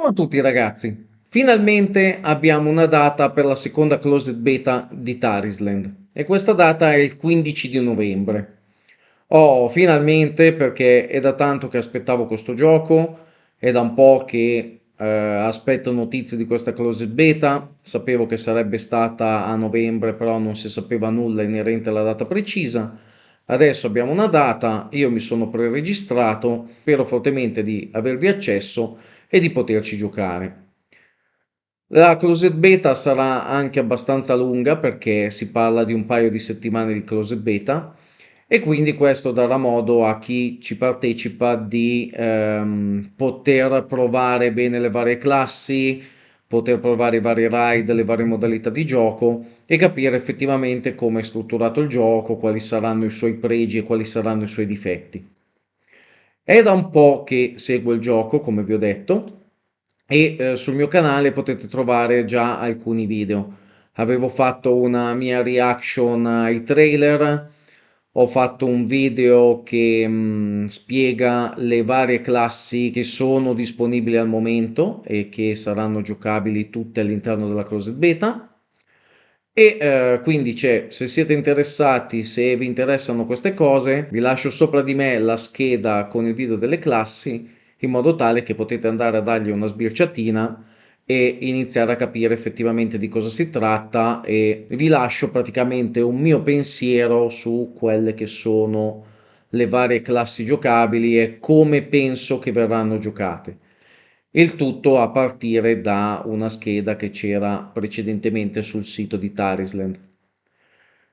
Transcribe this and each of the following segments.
Ciao a tutti ragazzi, finalmente abbiamo una data per la seconda closed beta di Tarisland e questa data è il 15 di novembre. Oh, finalmente perché è da tanto che aspettavo questo gioco, è da un po' che aspetto notizie di questa closed beta, sapevo che sarebbe stata a novembre però non si sapeva nulla inerente alla data precisa. Adesso abbiamo una data, io mi sono preregistrato, spero fortemente di avervi accesso e di poterci giocare. La closed beta sarà anche abbastanza lunga perché si parla di un paio di settimane di closed beta e quindi questo darà modo a chi ci partecipa di poter provare bene le varie classi, poter provare i vari raid, le varie modalità di gioco e capire effettivamente come è strutturato il gioco, quali saranno i suoi pregi e quali saranno i suoi difetti. È da un po' che seguo il gioco, come vi ho detto, e sul mio canale potete trovare già alcuni video. Avevo fatto una mia reaction ai trailer, ho fatto un video che spiega le varie classi che sono disponibili al momento e che saranno giocabili tutte all'interno della Closed Beta. E quindi c'è, se siete interessati, se vi interessano queste cose, vi lascio sopra di me la scheda con il video delle classi, in modo tale che potete andare a dargli una sbirciatina e iniziare a capire effettivamente di cosa si tratta e vi lascio praticamente un mio pensiero su quelle che sono le varie classi giocabili e come penso che verranno giocate. Il tutto a partire da una scheda che c'era precedentemente sul sito di Tarisland.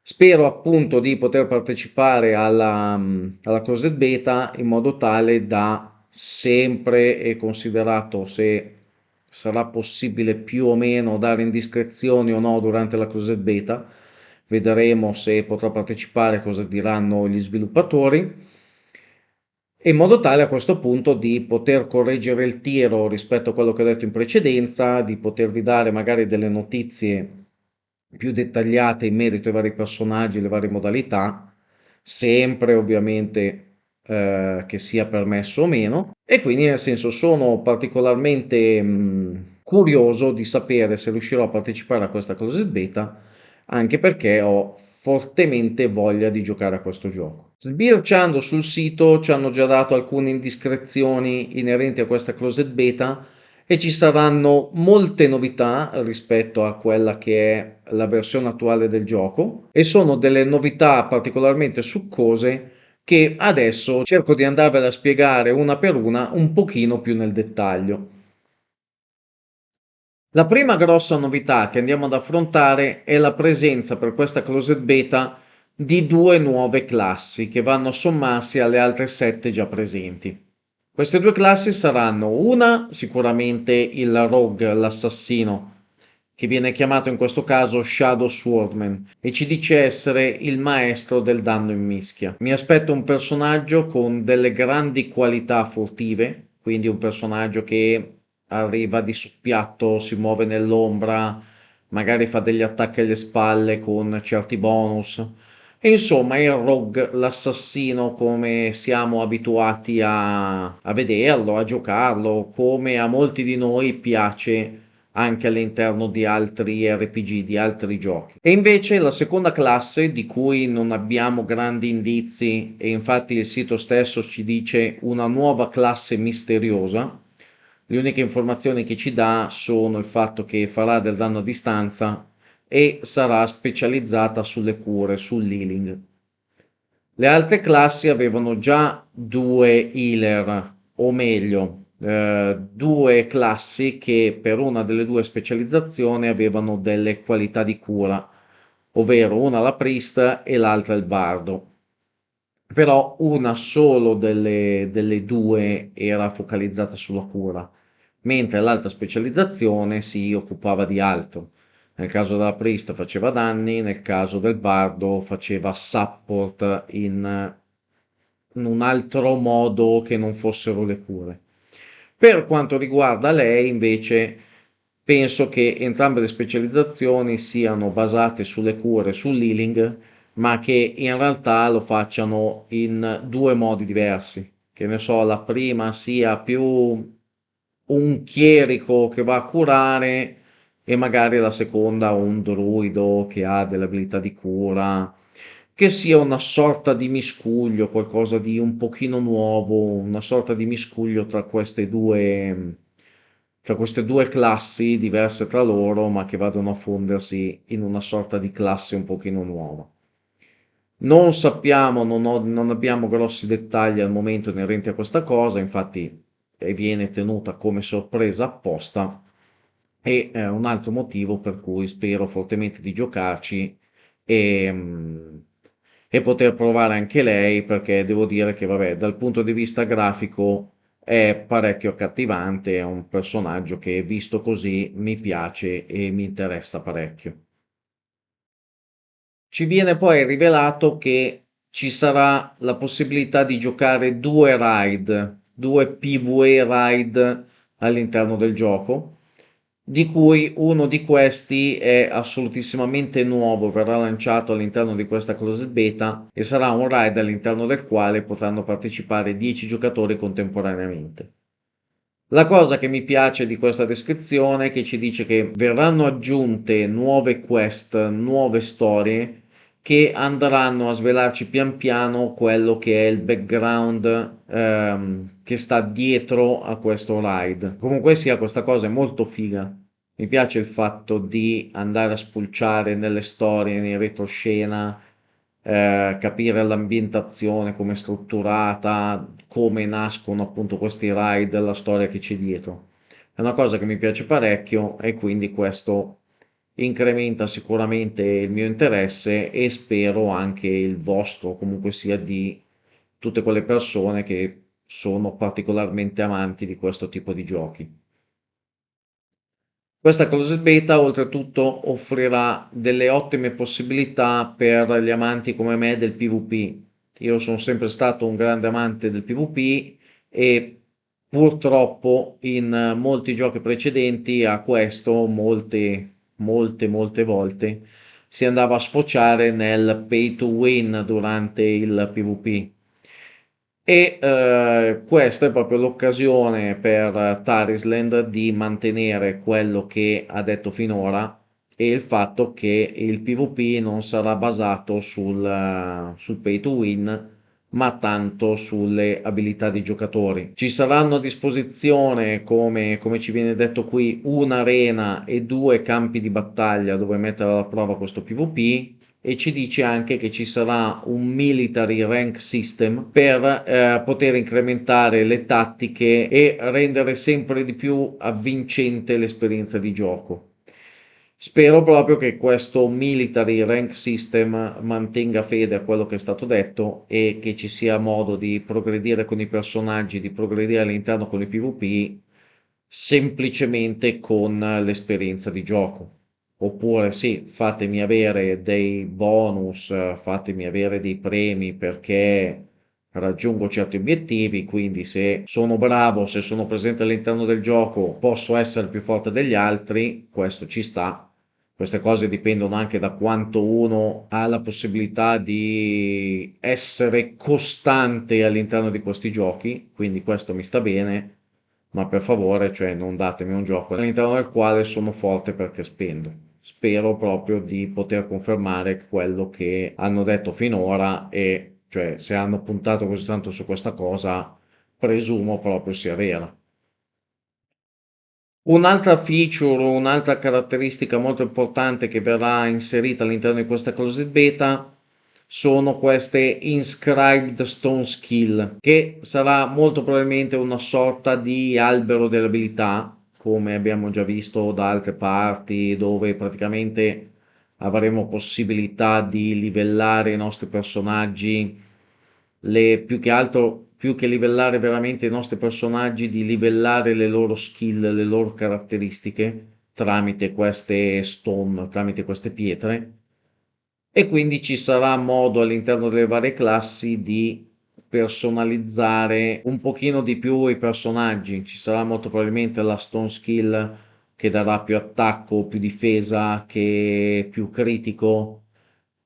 Spero appunto di poter partecipare alla Closed Beta in modo tale da sempre e considerato se sarà possibile più o meno dare indiscrezioni o no durante la Closed Beta. Vedremo se potrò partecipare, cosa diranno gli sviluppatori in modo tale a questo punto di poter correggere il tiro rispetto a quello che ho detto in precedenza, di potervi dare magari delle notizie più dettagliate in merito ai vari personaggi, le varie modalità, sempre ovviamente che sia permesso o meno. E quindi nel senso sono particolarmente curioso di sapere se riuscirò a partecipare a questa closed beta anche perché ho fortemente voglia di giocare a questo gioco. Sbirciando sul sito ci hanno già dato alcune indiscrezioni inerenti a questa closed beta e ci saranno molte novità rispetto a quella che è la versione attuale del gioco e sono delle novità particolarmente succose che adesso cerco di andarvela a spiegare una per una un pochino più nel dettaglio. La prima grossa novità che andiamo ad affrontare è la presenza per questa closed beta di due nuove classi che vanno a sommarsi alle altre 7 già presenti. Queste due classi saranno una sicuramente il rogue, l'assassino, che viene chiamato in questo caso Shadow Swordman e ci dice essere il maestro del danno in mischia. Mi aspetto un personaggio con delle grandi qualità furtive, quindi un personaggio che arriva di soppiatto, si muove nell'ombra, magari fa degli attacchi alle spalle con certi bonus. E insomma, il rogue, l'assassino, come siamo abituati a vederlo, a giocarlo, come a molti di noi piace anche all'interno di altri RPG, di altri giochi. E invece la seconda classe, di cui non abbiamo grandi indizi, e infatti il sito stesso ci dice una nuova classe misteriosa, le uniche informazioni che ci dà sono il fatto che farà del danno a distanza e sarà specializzata sulle cure, sull'healing. Le altre classi avevano già due healer, o meglio, due classi che per una delle due specializzazioni avevano delle qualità di cura, ovvero una la priest e l'altra il bardo. Però una solo delle due era focalizzata sulla cura, mentre l'altra specializzazione si occupava di altro. Nel caso della priest faceva danni, nel caso del bardo faceva support in un altro modo che non fossero le cure. Per quanto riguarda lei, invece, penso che entrambe le specializzazioni siano basate sulle cure, sull'healing, ma che in realtà lo facciano in due modi diversi. Che ne so, la prima sia più un chierico che va a curare e magari la seconda un druido che ha delle abilità di cura, che sia una sorta di miscuglio, qualcosa di un pochino nuovo, una sorta di miscuglio tra queste due classi diverse tra loro, ma che vadano a fondersi in una sorta di classe un pochino nuova. Non sappiamo, non abbiamo grossi dettagli al momento inerenti a questa cosa, infatti viene tenuta come sorpresa apposta e un altro motivo per cui spero fortemente di giocarci e, e poter provare anche lei, perché devo dire che, vabbè, dal punto di vista grafico è parecchio accattivante, è un personaggio che visto così mi piace e mi interessa parecchio. Ci viene poi rivelato che ci sarà la possibilità di giocare due raid, due PvE raid all'interno del gioco, di cui uno di questi è assolutissimamente nuovo, verrà lanciato all'interno di questa closed beta e sarà un raid all'interno del quale potranno partecipare 10 giocatori contemporaneamente. La cosa che mi piace di questa descrizione è che ci dice che verranno aggiunte nuove quest, nuove storie che andranno a svelarci pian piano quello che è il background che sta dietro a questo ride. Comunque sia, questa cosa è molto figa. Mi piace il fatto di andare a spulciare nelle storie, nei retroscena, capire l'ambientazione, come è strutturata, come nascono appunto questi ride, la storia che c'è dietro. È una cosa che mi piace parecchio e quindi questo incrementa sicuramente il mio interesse e spero anche il vostro, comunque sia di tutte quelle persone che sono particolarmente amanti di questo tipo di giochi. Questa closed beta oltretutto offrirà delle ottime possibilità per gli amanti come me del PvP. Io sono sempre stato un grande amante del PvP e purtroppo in molti giochi precedenti a questo molte volte si andava a sfociare nel pay to win durante il PvP. E questa è proprio l'occasione per Tarisland di mantenere quello che ha detto finora e il fatto che il PvP non sarà basato sul pay to win, ma tanto sulle abilità dei giocatori. Ci saranno a disposizione, come ci viene detto qui, un'arena e due campi di battaglia dove mettere alla prova questo PvP e ci dice anche che ci sarà un military rank system per poter incrementare le tattiche e rendere sempre di più avvincente l'esperienza di gioco. Spero proprio che questo military rank system mantenga fede a quello che è stato detto e che ci sia modo di progredire con i personaggi, di progredire all'interno con i PvP semplicemente con l'esperienza di gioco. Oppure sì, fatemi avere dei bonus, fatemi avere dei premi perché raggiungo certi obiettivi, quindi se sono bravo, se sono presente all'interno del gioco, posso essere più forte degli altri, questo ci sta. Queste cose dipendono anche da quanto uno ha la possibilità di essere costante all'interno di questi giochi, quindi questo mi sta bene, ma per favore, cioè, non datemi un gioco all'interno del quale sono forte perché spendo. Spero proprio di poter confermare quello che hanno detto finora e, cioè, se hanno puntato così tanto su questa cosa, presumo proprio sia vera. Un'altra feature, un'altra caratteristica molto importante che verrà inserita all'interno di questa closed beta sono queste Inscribed Stone Skill, che sarà molto probabilmente una sorta di albero delle abilità, come abbiamo già visto da altre parti, dove praticamente avremo possibilità di livellare i nostri personaggi, più che altro, più che livellare veramente i nostri personaggi, di livellare le loro skill, le loro caratteristiche tramite queste stone, tramite queste pietre. E quindi ci sarà modo all'interno delle varie classi di personalizzare un pochino di più i personaggi. Ci sarà molto probabilmente la stone skill che darà più attacco, più difesa, che più critico.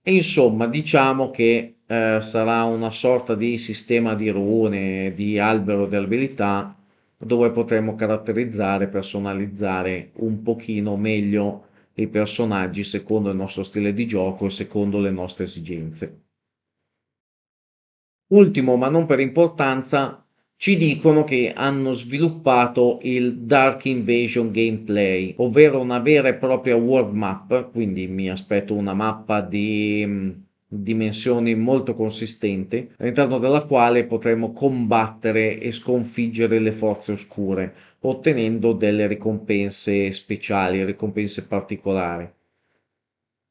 E insomma, diciamo che sarà una sorta di sistema di rune, di albero di abilità dove potremo caratterizzare, personalizzare un pochino meglio i personaggi secondo il nostro stile di gioco e secondo le nostre esigenze. Ultimo, ma non per importanza, ci dicono che hanno sviluppato il Dark Invasion gameplay, ovvero una vera e propria world map, quindi mi aspetto una mappa di dimensioni molto consistenti, all'interno della quale potremo combattere e sconfiggere le forze oscure, ottenendo delle ricompense speciali, ricompense particolari.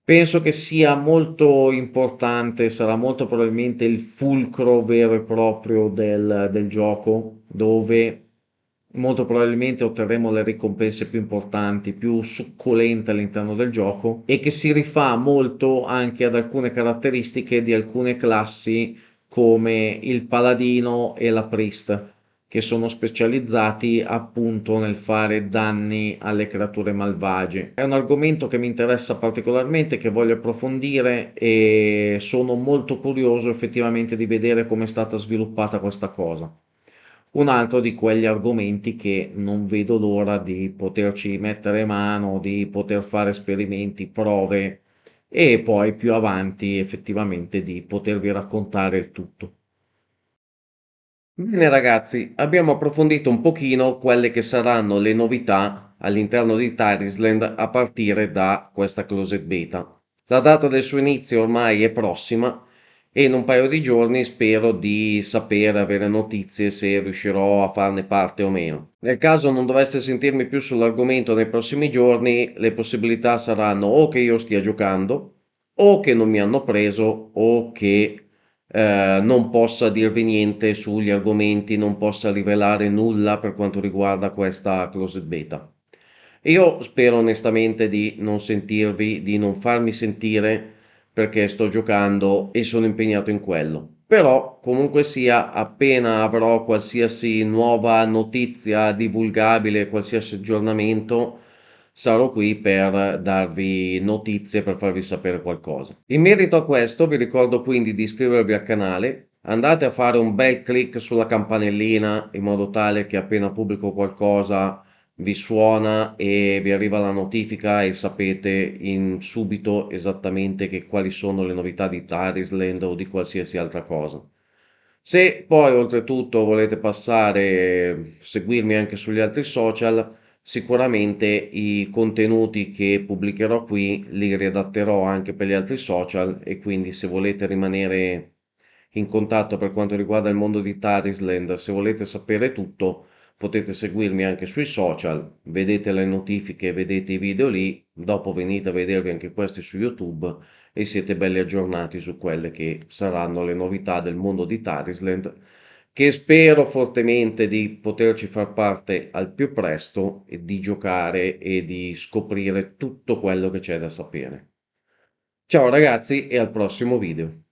Penso che sia molto importante, sarà molto probabilmente il fulcro vero e proprio del gioco, dove molto probabilmente otterremo le ricompense più importanti, più succulente all'interno del gioco e che si rifà molto anche ad alcune caratteristiche di alcune classi come il paladino e la priest, che sono specializzati appunto nel fare danni alle creature malvagie. È un argomento che mi interessa particolarmente, che voglio approfondire e sono molto curioso effettivamente di vedere come è stata sviluppata questa cosa. Un altro di quegli argomenti che non vedo l'ora di poterci mettere mano, di poter fare esperimenti, prove e poi più avanti effettivamente di potervi raccontare il tutto. Bene ragazzi, abbiamo approfondito un pochino quelle che saranno le novità all'interno di Tyrisland a partire da questa closed beta. La data del suo inizio ormai è prossima e in un paio di giorni spero di sapere, avere notizie se riuscirò a farne parte o meno. Nel caso non dovesse sentirmi più sull'argomento nei prossimi giorni, le possibilità saranno o che io stia giocando, o che non mi hanno preso, o che non possa dirvi niente sugli argomenti, non possa rivelare nulla per quanto riguarda questa closed beta. Io spero onestamente di non sentirvi, di non farmi sentire perché sto giocando e sono impegnato in quello. Però, comunque sia, appena avrò qualsiasi nuova notizia divulgabile, qualsiasi aggiornamento, sarò qui per darvi notizie, per farvi sapere qualcosa. In merito a questo, vi ricordo quindi di iscrivervi al canale, andate a fare un bel clic sulla campanellina in modo tale che appena pubblico qualcosa vi suona e vi arriva la notifica e sapete in subito esattamente quali sono le novità di Tarisland o di qualsiasi altra cosa. Se poi oltretutto volete passare, seguirmi anche sugli altri social, sicuramente i contenuti che pubblicherò qui li riadatterò anche per gli altri social e quindi se volete rimanere in contatto per quanto riguarda il mondo di Tarisland, se volete sapere tutto, potete seguirmi anche sui social, vedete le notifiche, vedete i video lì, dopo venite a vedervi anche questi su YouTube e siete belli aggiornati su quelle che saranno le novità del mondo di Tarisland, che spero fortemente di poterci far parte al più presto e di giocare e di scoprire tutto quello che c'è da sapere. Ciao ragazzi e al prossimo video.